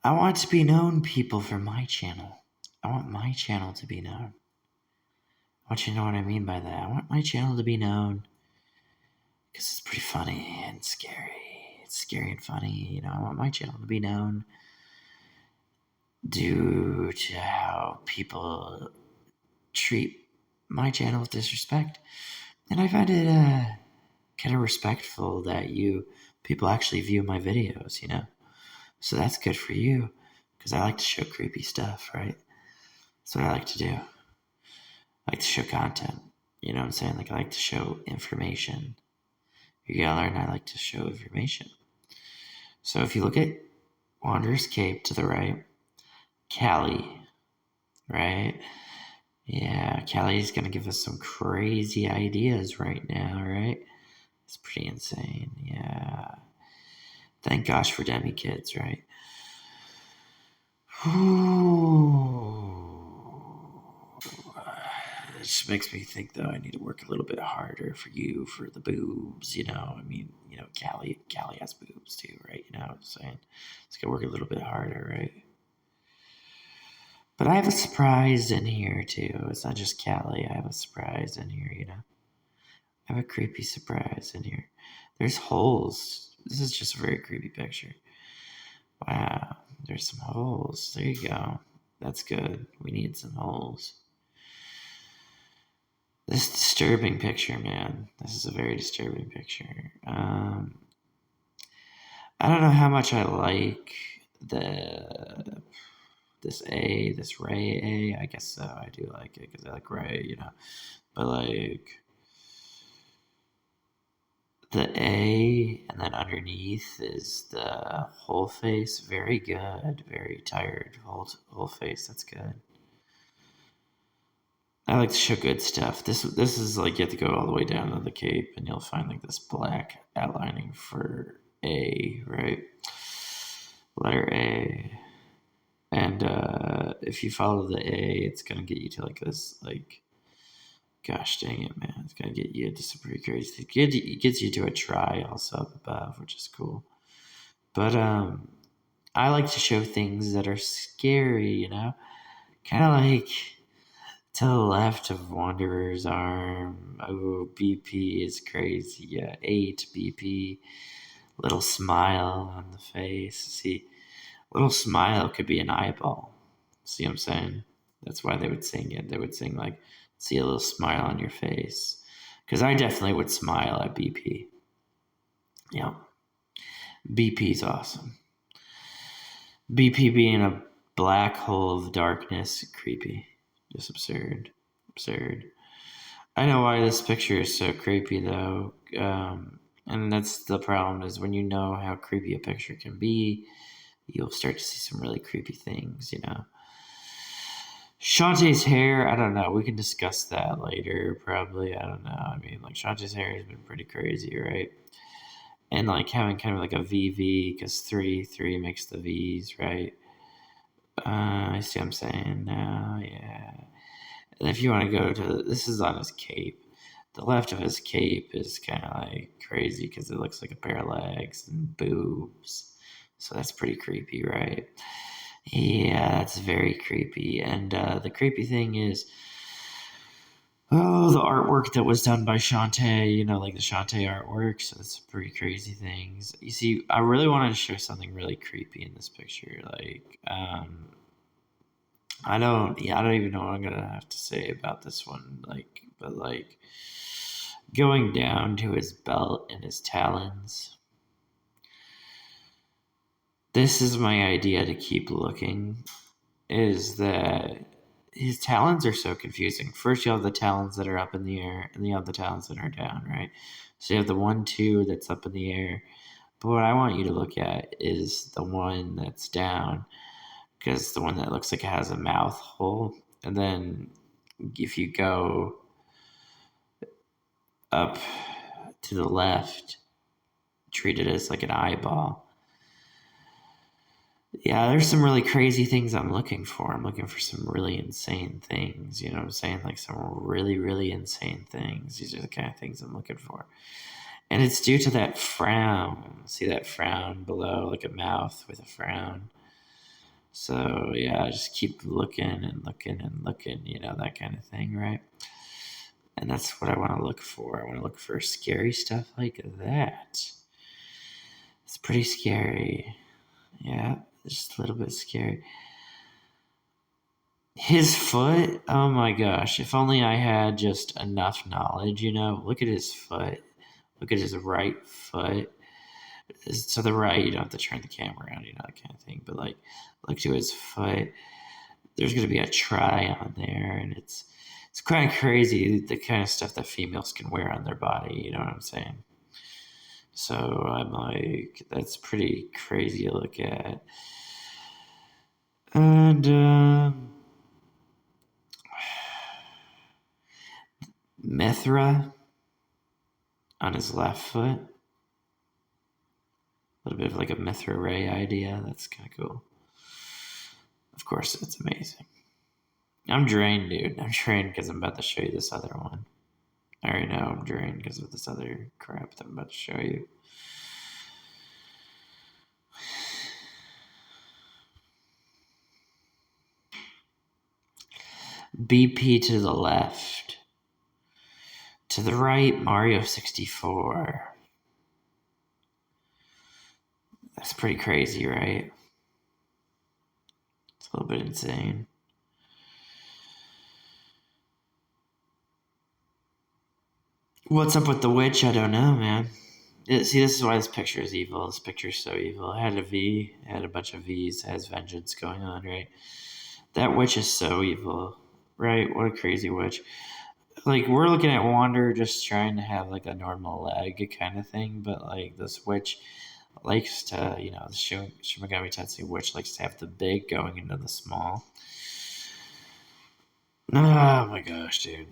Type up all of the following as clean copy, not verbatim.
I want to be known, people, for my channel. I want my channel to be known. I want you to know what I mean by that. I want my channel to be known because it's pretty funny and scary. It's scary and funny. I want my channel to be known due to how people treat my channel with disrespect. And I find it kind of respectful that people actually view my videos, So that's good for you because I like to show creepy stuff, right? That's what I like to do. I like to show content. You know what I'm saying? Like, I like to show information. You gotta learn I like to show information. So if you look at Wanderer's Cape to the right, Callie, right? Yeah, Callie's gonna give us some crazy ideas right now, right? It's pretty insane, yeah. Thank gosh for Demi Kids, right? It just makes me think, though, I need to work a little bit harder for the boobs, I mean, Callie has boobs too, right? You know what I'm saying? It's gonna work a little bit harder, right? But I have a surprise in here, too. It's not just Callie. I have a surprise in here, I have a creepy surprise in here. There's holes. This is just a very creepy picture. Wow, there's some holes. There you go. That's good. We need some holes. This disturbing picture, man. This is a very disturbing picture. I don't know how much I like this Ray A. I guess so. I do like it because I like Ray, But like the A, and then underneath is the whole face. Very good. Very tired. Whole face. That's good. I like to show good stuff. This is like you have to go all the way down to the cape, and you'll find like this black outlining for A, right? Letter A. And if you follow the A, it's gonna get you to like this, like, gosh dang it, man! It's gonna get you to some pretty crazy. It gets you to a try also up above, which is cool. But I like to show things that are scary, kind of like to the left of Wanderer's arm. Oh, BP is crazy. Yeah, 8 BP. Little smile on the face. See, little smile could be an eyeball. See what I'm saying? That's why they would sing it. They would sing like, see a little smile on your face. Because I definitely would smile at BP. Yeah. BP's awesome. BP being a black hole of darkness, creepy. Just absurd. Absurd. I know why this picture is so creepy, though. And that's the problem, is when you know how creepy a picture can be, you'll start to see some really creepy things, Shantae's hair, I don't know. We can discuss that later, probably. I don't know. I mean, like, Shantae's hair has been pretty crazy, right? And, like, having kind of like a VV, because 3 makes the V's, right? I see what I'm saying now, yeah. And if you want to go to, this is on his cape. The left of his cape is kind of like crazy because it looks like a pair of legs and boobs. So that's pretty creepy, right? Yeah, that's very creepy. And the creepy thing is, the artwork that was done by Shantae, like the Shantae artwork. So that's pretty crazy things. You see, I really wanted to show something really creepy in this picture. Like, I don't even know what I'm gonna have to say about this one. But going down to his belt and his talons. This is my idea to keep looking, is that his talons are so confusing. First, you have the talons that are up in the air, and you have the talons that are down, right? So you have the 1, 2 that's up in the air. But what I want you to look at is the one that's down, because the one that looks like it has a mouth hole. And then if you go up to the left, treat it as like an eyeball. Yeah, there's some really crazy things I'm looking for. I'm looking for some really insane things. You know what I'm saying? Like some really, really insane things. These are the kind of things I'm looking for. And it's due to that frown. See that frown below, like a mouth with a frown? So yeah, I just keep looking and looking and looking, that kind of thing, right? And that's what I want to look for. I want to look for scary stuff like that. It's pretty scary. Yeah, just a little bit scary. His foot, oh my gosh, if only I had just enough knowledge, Look at his foot. Look at his right foot. It's to the right, you don't have to turn the camera around, that kind of thing. But like, look to his foot. There's going to be a try on there, and it's kind of crazy the kind of stuff that females can wear on their body. You know what I'm saying? So I'm like, that's pretty crazy to look at. And Mithra on his left foot. A little bit of like a Mithra Ray idea. That's kind of cool. Of course, it's amazing. I'm drained, dude. I'm drained because I'm about to show you this other one. I already know I'm drained because of this other crap that I'm about to show you. BP to the left. To the right, Mario 64. That's pretty crazy, right? It's a little bit insane. What's up with the witch? I don't know, man. See, this is why this picture is evil. This picture is so evil. It had a V. It had a bunch of V's. It has vengeance going on, right? That witch is so evil, right? What a crazy witch. Like, we're looking at Wander just trying to have, like, a normal leg kind of thing, but, like, this witch likes to, the Shin Megami Tensei witch likes to have the big going into the small. Oh, my gosh, dude.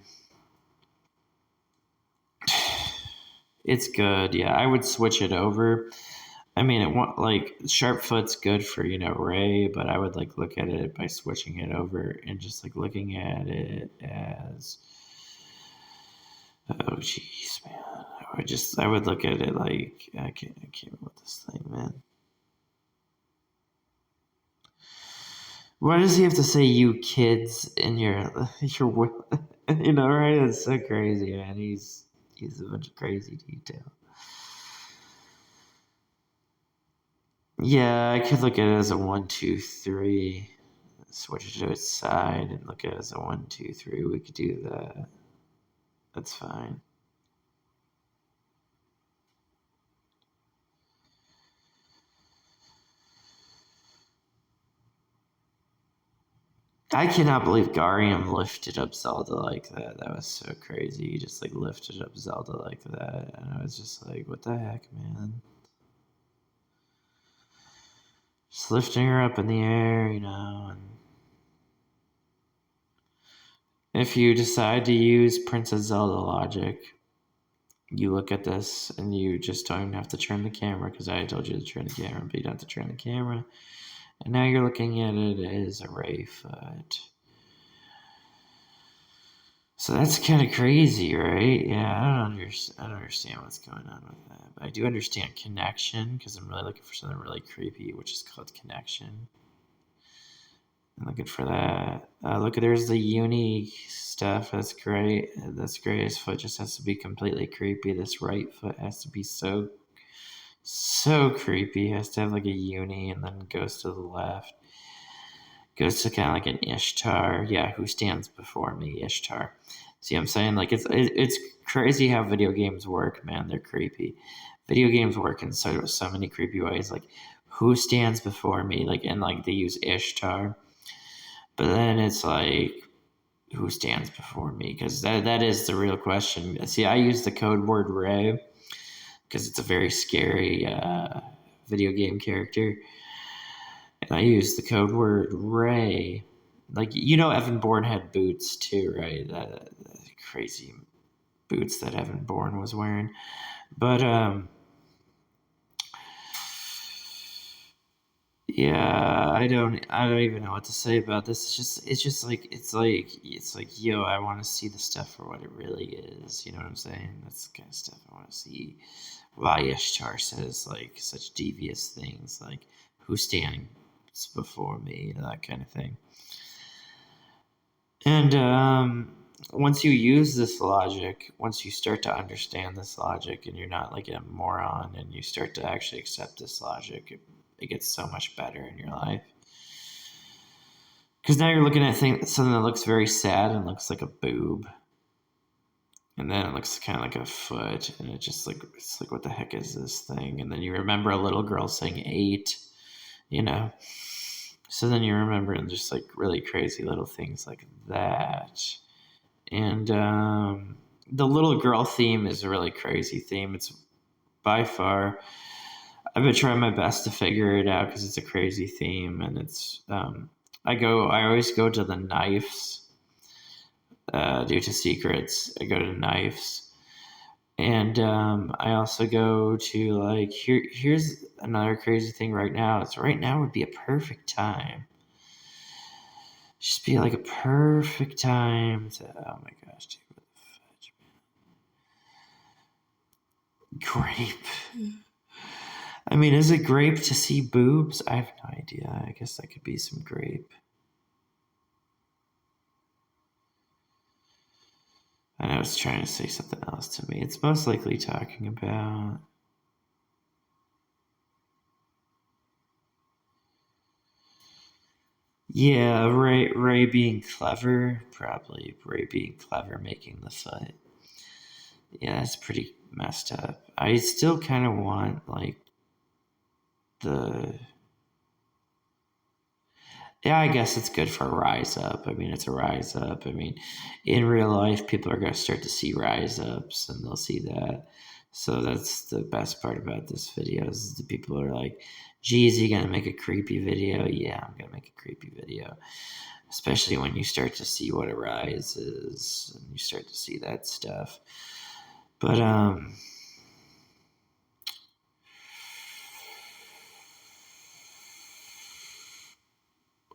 It's good, yeah. I would switch it over. I mean, Sharpfoot's good for, Ray, but I would, like, look at it by switching it over and just, like, looking at it as... Oh, jeez, man. I would look at it like, I can't with this thing, man. Why does he have to say "you kids" in your right? It's so crazy, man. He's a bunch of crazy detail. Yeah, I could look at it as a 1, 2, 3. Switch it to its side and look at it as a 1, 2, 3. We could do that. That's fine. I cannot believe Garium lifted up Zelda like that. That was so crazy. He just, like, lifted up Zelda like that. And I was just like, what the heck, man? Just lifting her up in the air, and if you decide to use Princess Zelda logic, you look at this and you just don't even have to turn the camera, because I told you to turn the camera, but you don't have to turn the camera. And now you're looking at it as a Ray foot. So that's kind of crazy, right? Yeah, I don't understand what's going on with that. But I do understand connection, because I'm really looking for something really creepy, which is called connection. I'm looking for that. Look, there's the uni stuff. That's great. That's great. His foot just has to be completely creepy. This right foot has to be so creepy. He has to have like a uni and then goes to the left. Goes to kind of like an Ishtar. Yeah, who stands before me? Ishtar. See what I'm saying? Like, it's crazy how video games work, man. They're creepy. Video games work in so many creepy ways. Like, who stands before me? Like, and like they use Ishtar. But then it's like, who stands before me? Because that is the real question. See, I use the code word Ray because it's a very scary video game character. And I use the code word Ray. Like, Evan Bourne had boots too, right? The crazy boots that Evan Bourne was wearing. But, yeah, I don't even know what to say about this. It's like, yo, I want to see the stuff for what it really is. You know what I'm saying? That's the kind of stuff I want to see. Why Ishtar says like such devious things, like who's standing ghosts before me, that kind of thing. And once you use this logic, once you start to understand this logic and you're not like a moron and you start to actually accept this logic, it gets so much better in your life. Because now you're looking at something that looks very sad and looks like a boob. And then it looks kind of like a foot. And it's like, what the heck is this thing? And then you remember a little girl saying 8, So then you remember just like really crazy little things like that. And the little girl theme is a really crazy theme. It's by far, I've been trying my best to figure it out because it's a crazy theme. And it's, I always go to the knives due to secrets. I go to knives. And I also go to like, here's another crazy thing right now. Right now would be a perfect time. Just be like a perfect time to, oh my gosh, dude, what the fudge, man. Grape. I mean, is it grape to see boobs? I have no idea. I guess that could be some grape. I know it's trying to say something else to me. It's most likely talking about... Yeah, Ray being clever. Probably Ray being clever making the foot. Yeah, that's pretty messed up. I still kind of want, like, Yeah, I guess it's good for a rise up. I mean, it's a rise up. I mean, in real life, people are going to start to see rise ups and they'll see that. So that's the best part about this video is the people are like, geez, you going to make a creepy video? Yeah, I'm going to make a creepy video. Especially when you start to see what a rise is and you start to see that stuff. But,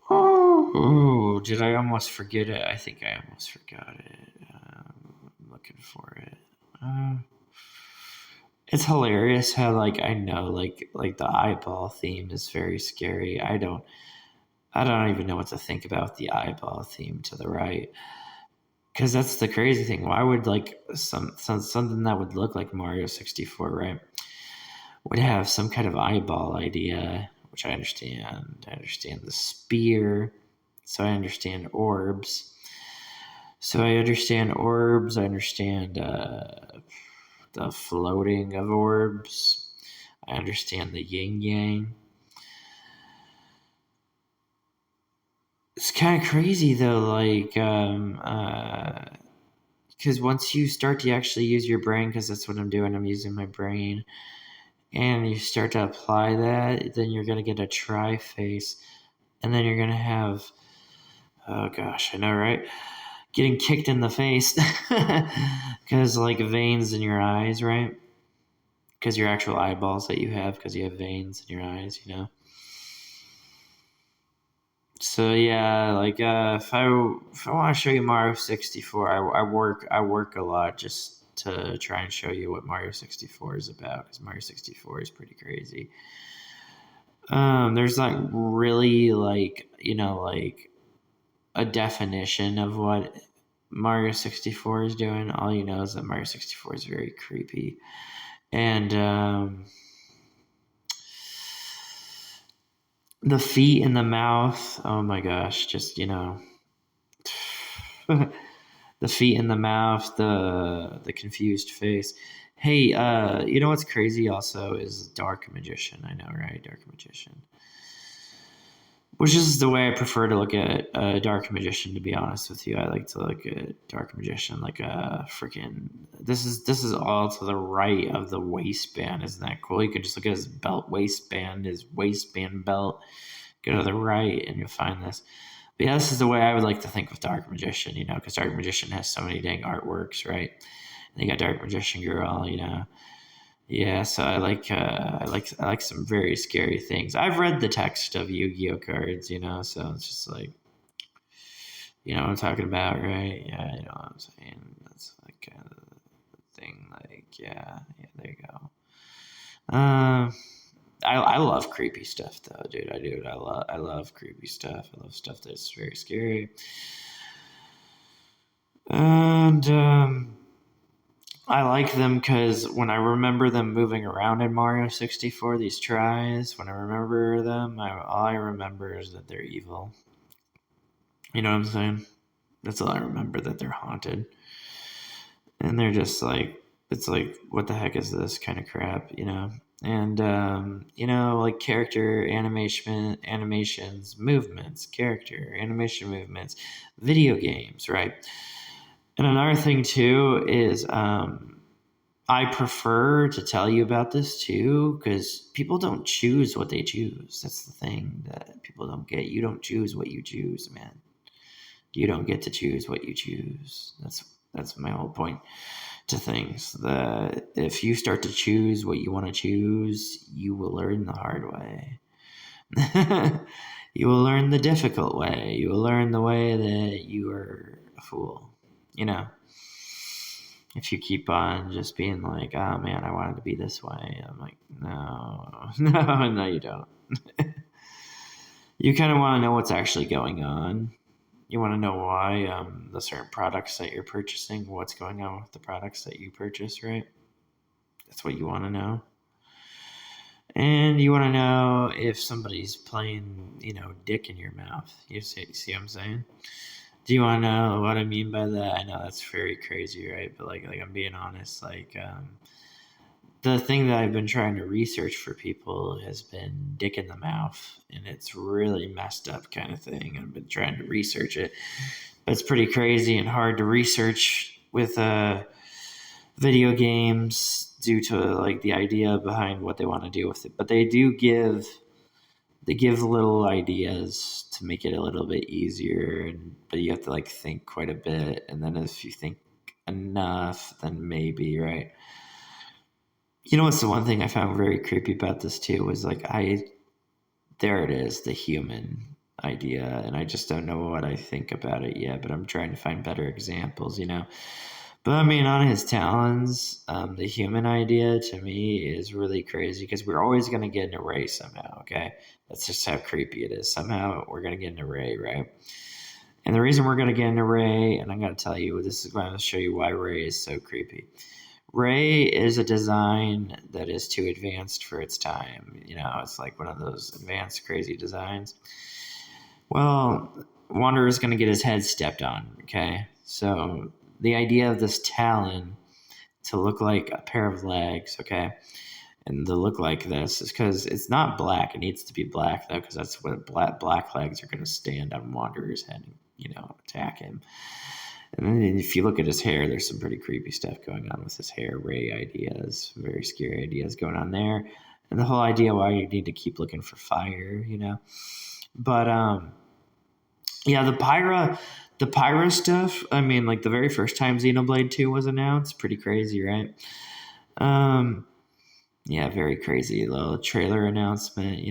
oh, did I almost forget it? I think I almost forgot it. I'm looking for it. It's hilarious how I know like the eyeball theme is very scary. I don't even know what to think about the eyeball theme to the right. Because that's the crazy thing. Why would something that would look like Mario 64, right? Would have some kind of eyeball idea, which I understand. I understand the spear. So I understand orbs. I understand the floating of orbs. I understand the yin yang. It's kind of crazy though, because once you start to actually use your brain, because that's what I'm doing, I'm using my brain, and you start to apply that, then you're going to get a tri-face, and then you're going to have, oh gosh, I know, right? Getting kicked in the face, because veins in your eyes, right? Because your actual eyeballs that you have, because you have veins in your eyes, So yeah, if I want to show you Mario 64, I work a lot just to try and show you what Mario 64 is about, because Mario 64 is pretty crazy. There's not really a definition of what Mario 64 is doing. All you know is that Mario 64 is very creepy, and the feet in the mouth. Oh my gosh, just the feet in the mouth, the confused face. Hey, you know what's crazy also is Dark Magician. I know, right? Dark Magician. Which is the way I prefer to look at Dark Magician, to be honest with you. I like to look at Dark Magician like a freaking... This is all to the right of the waistband. Isn't that cool? You can just look at his belt waistband, his waistband belt. Go to the right and you'll find this. But yeah, this is the way I would like to think of Dark Magician, because Dark Magician has so many dang artworks, right? And you got Dark Magician Girl, Yeah, so I like some very scary things. I've read the text of Yu-Gi-Oh cards, so it's just you know what I'm talking about, right? Yeah, you know what I'm saying. That's kind of the thing. Yeah, there you go. I love creepy stuff though, dude. I love creepy stuff. I love stuff that's very scary. And I like them because when I remember them moving around in Mario 64, these tries, when I remember them, all I remember is that they're evil. You know what I'm saying? That's all I remember, that they're haunted. And they're just like, it's like, what the heck is this kind of crap, you know? And, like character animations, movements, character, animation movements, video games, right? And another thing too is I prefer to tell you about this too, because people don't choose what they choose. That's the thing that people don't get. You don't choose what you choose, man. You don't get to choose what you choose. That's my whole point to things. That if you start to choose what you want to choose, you will learn the hard way. You will learn the difficult way. You will learn the way that you are a fool. You know, if you keep on just being like, oh man, I wanted to be this way. I'm like, no, no, you don't. You kind of want to know what's actually going on. You want to know why the certain products that you're purchasing, what's going on with the products that you purchase, right? That's what you want to know. And you want to know if somebody's playing, dick in your mouth. You see what I'm saying? Do you want to know what I mean by that? I know that's very crazy, right? But like I'm being honest, the thing that I've been trying to research for people has been dick in the mouth, and it's really messed up kind of thing. I've been trying to research it, but it's pretty crazy and hard to research with video games due to like the idea behind what they want to do with it. But they give little ideas to make it a little bit easier, but you have to like think quite a bit, and then if you think enough, then maybe, right? You know what's the one thing I found very creepy about this too was like there it is, the human idea, and I just don't know what I think about it yet, but I'm trying to find better examples, But I mean, on his talons, the human idea to me is really crazy because we're always going to get an array somehow, okay? That's just how creepy it is. Somehow we're going to get an array, right? And the reason we're going to get an array, and I'm going to tell you, this is going to show you why Ray is so creepy. Ray is a design that is too advanced for its time. It's like one of those advanced, crazy designs. Well, Wanderer is going to get his head stepped on, okay? So the idea of this talon to look like a pair of legs, okay, and to look like this is because it's not black. It needs to be black, though, because that's what black legs are going to stand on Wanderer's head and, attack him. And then if you look at his hair, there's some pretty creepy stuff going on with his hair. Ray ideas, very scary ideas going on there. And the whole idea why you need to keep looking for fire, But, yeah, the Pyra stuff, I mean, like the very first time Xenoblade 2 was announced, pretty crazy, right? Yeah, very crazy little trailer announcement,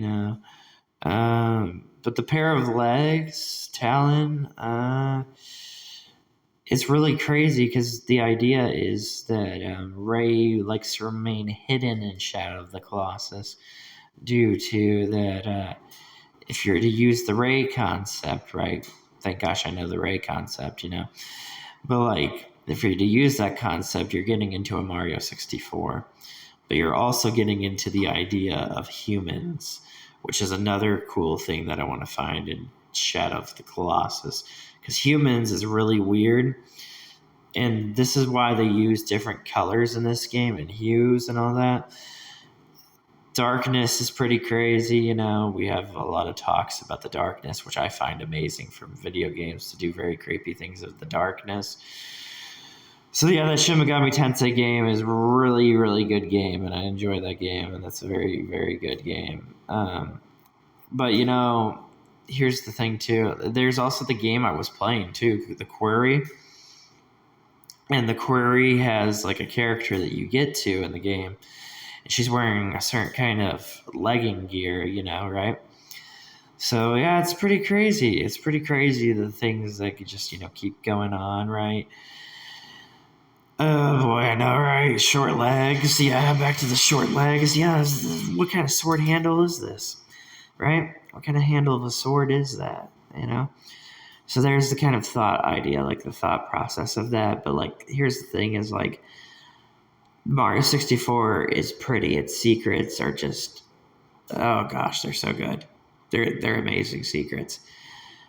But the pair of legs, talon, it's really crazy because the idea is that Ray likes to remain hidden in Shadow of the Colossus due to that if you're to use the Ray concept, right? Thank gosh I know the Ray concept, But like, if you're to use that concept, you're getting into a Mario 64. But you're also getting into the idea of humans, which is another cool thing that I want to find in Shadow of the Colossus. Because humans is really weird. And this is why they use different colors in this game and hues and all that. Darkness is pretty crazy, We have a lot of talks about the darkness, which I find amazing from video games to do very creepy things with the darkness. So yeah, that Shin Megami Tensei game is really, really good game, and I enjoy that game, and that's a very, very good game. But here's the thing too. There's also the game I was playing too, the Quarry. And the Quarry has like a character that you get to in the game. And she's wearing a certain kind of legging gear, right? So yeah, it's pretty crazy. It's pretty crazy the things that could just, keep going on, right? Oh boy, I know, right? Short legs. Yeah, back to the short legs. Yeah, what kind of sword handle is this? Right? What kind of handle of a sword is that? You know? So there's the kind of thought idea, like the thought process of that. But like, here's the thing: is like Mario 64 is pretty. Its secrets are just, oh gosh, they're so good. They're amazing secrets.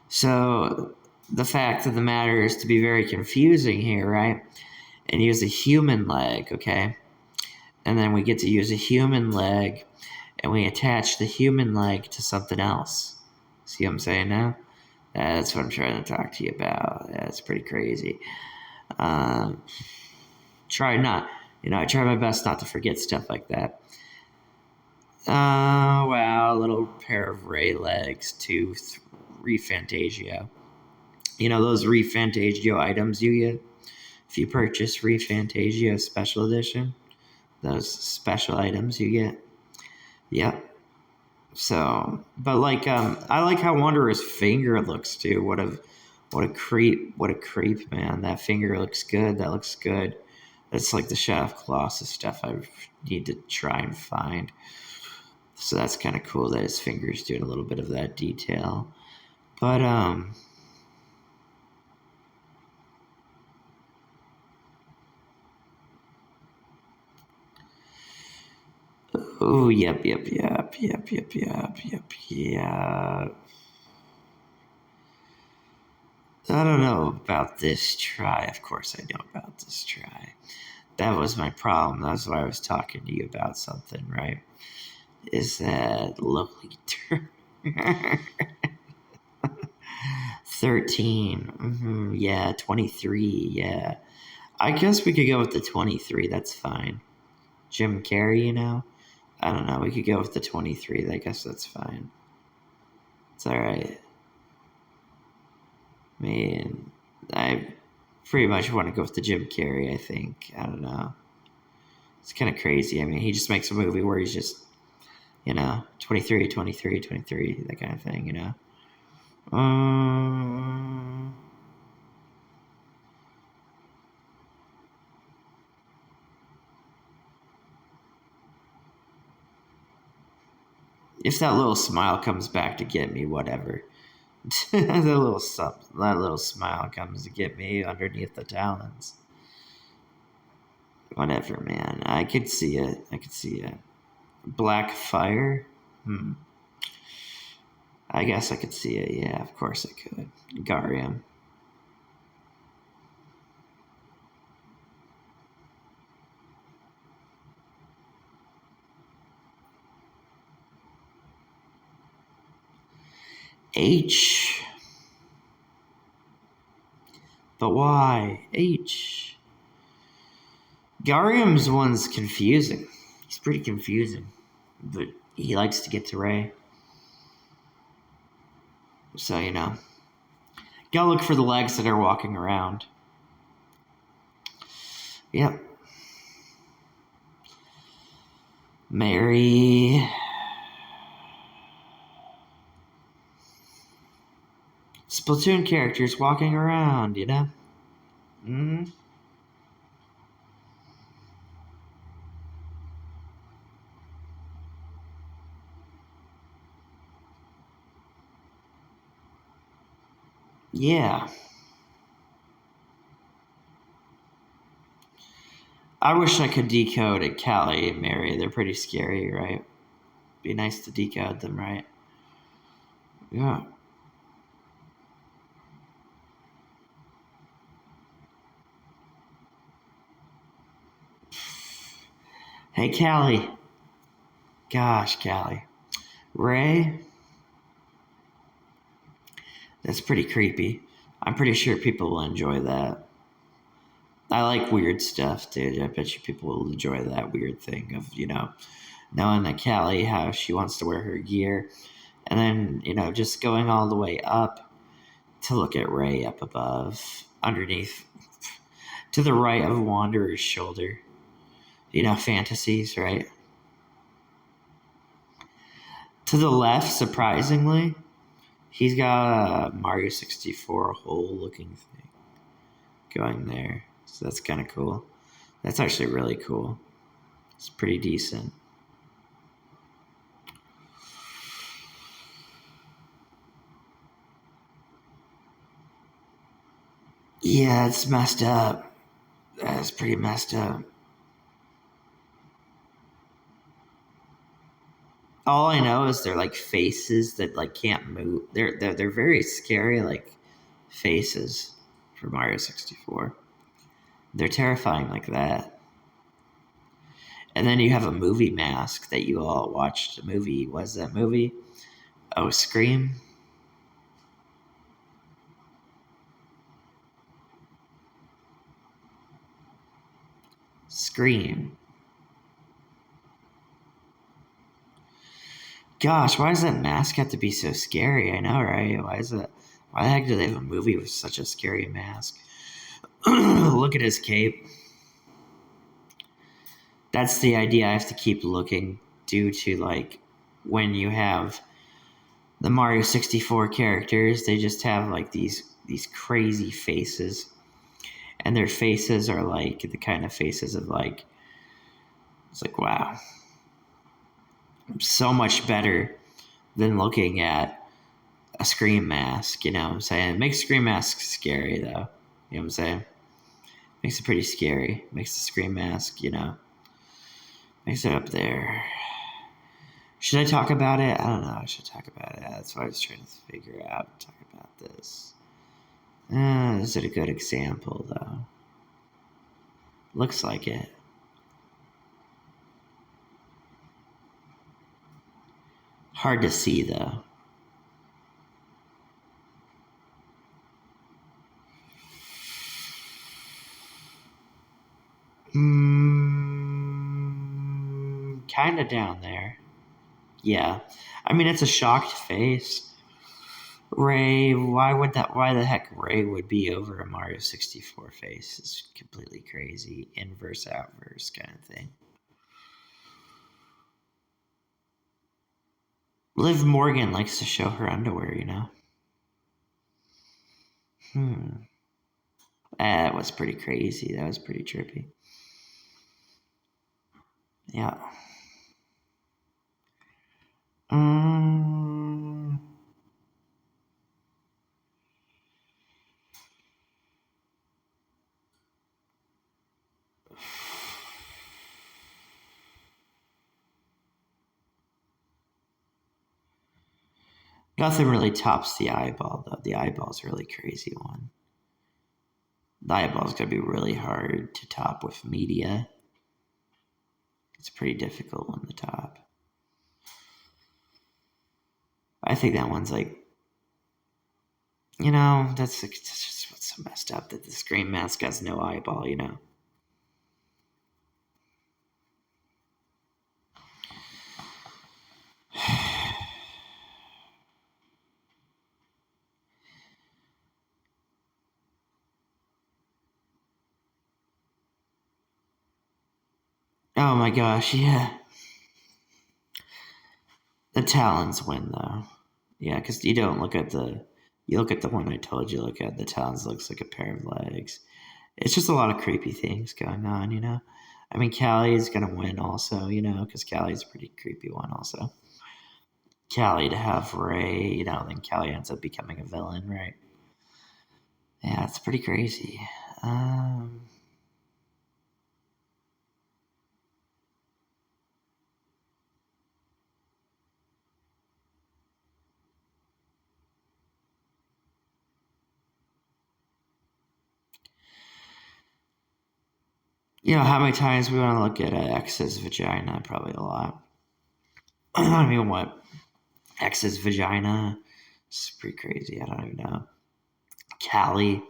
So the fact of the matter is to be very confusing here, right? And use a human leg, okay? And then we get to use a human leg, and we attach the human leg to something else. See what I'm saying now? That's what I'm trying to talk to you about. That's pretty crazy. Try not, I try my best not to forget stuff like that. Wow, a little pair of Ray legs to ReFantagio. You know those ReFantagio items you get if you purchase ReFantagio Special Edition? Those special items you get? Yep. So, but like, I like how Wanderer's finger looks too. What a creep, man. That finger looks good. That looks good. That's like the Shadow of Colossus stuff I need to try and find. So that's kind of cool that his finger's doing a little bit of that detail. But, oh, yep. I don't know about this try. Of course I know about this try. That was my problem. That's why I was talking to you about something, right? Is that Lolita 13? Yeah, 23. Yeah. I guess we could go with the 23. That's fine. Jim Carrey, I don't know. We could go with the 23. I guess that's fine. It's all right. I mean, I pretty much want to go with the Jim Carrey, I think. I don't know. It's kind of crazy. I mean, he just makes a movie where he's just, 23, 23, 23, that kind of thing, If that little smile comes back to get me, whatever. that little smile comes to get me underneath the talons. Whatever, man. I could see it. Black fire? I guess I could see it. Yeah, of course I could. Garium. H. But why? H. Garium's one's confusing. He's pretty confusing. But he likes to get to Ray. So, gotta look for the legs that are walking around. Yep. Mary. Splatoon characters walking around, Yeah. I wish I could decode a Callie and Mary. They're pretty scary, right? Be nice to decode them, right? Yeah. Hey, Callie. Gosh, Callie. Ray? That's pretty creepy. I'm pretty sure people will enjoy that. I like weird stuff, dude. I bet you people will enjoy that weird thing of, knowing that Callie, how she wants to wear her gear. And then, just going all the way up to look at Ray up above, underneath, to the right of Wanderer's shoulder. Fantasies, right? To the left, surprisingly, he's got a Mario 64 hole looking thing going there. So that's kind of cool. That's actually really cool. It's pretty decent. Yeah, it's messed up. That's pretty messed up. All I know is they're like faces that like can't move. They're very scary like faces for Mario 64. They're terrifying like that. And then you have a movie mask that you all watched. A movie. Was that movie? Oh, Scream. Scream. Gosh, why does that mask have to be so scary? I know, right? Why is it? Why the heck do they have a movie with such a scary mask? Look at his cape. That's the idea. I have to keep looking due to like when you have the Mario 64 characters, they just have like these crazy faces. And their faces are like the kind of faces of like it's like wow. So much better than looking at a Scream mask, you know what I'm saying? It makes Scream masks scary though. You know what I'm saying? Makes it pretty scary. Makes the Scream mask, you know. Makes it up there. Should I talk about it? I don't know. I should talk about it. That's what I was trying to figure out. Talk about this. Is it a good example, though? Looks like it. Hard to see, though. Kind of down there. Yeah. I mean, it's a shocked face. Ray, why the heck Ray would be over a Mario 64 face is completely crazy. Inverse, outverse kind of thing. Liv Morgan likes to show her underwear, you know? That was pretty crazy. That was pretty trippy. Yeah. Nothing really tops the eyeball, though. The eyeball's a really crazy one. The eyeball's going to be really hard to top with media. It's a pretty difficult one to top. I think that one's like, you know, that's just what's so messed up that the Scream mask has no eyeball, you know? Oh my gosh, yeah. The talons win, though. Yeah, because you don't look at you look at the one I told you to look at. The talons looks like a pair of legs. It's just a lot of creepy things going on, you know? I mean, Callie is going to win also, you know, because Callie's a pretty creepy one also. Callie to have Ray, you know, then Callie ends up becoming a villain, right? Yeah, it's pretty crazy. You know, how many times we want to look at X's vagina? Probably a lot. I mean, what? X's vagina? It's pretty crazy. I don't even know. Callie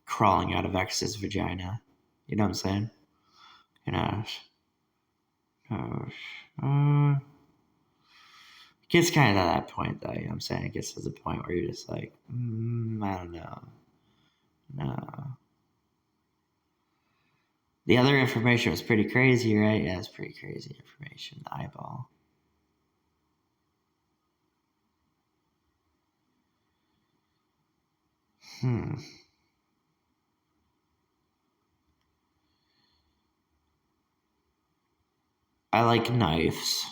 crawling out of X's vagina. You know what I'm saying? You know. It gets kind of to that point, though. You know what I'm saying? It gets to the point where you're just like, I don't know. No. The other information was pretty crazy, right? Yeah, it's pretty crazy information. The eyeball. I like knives.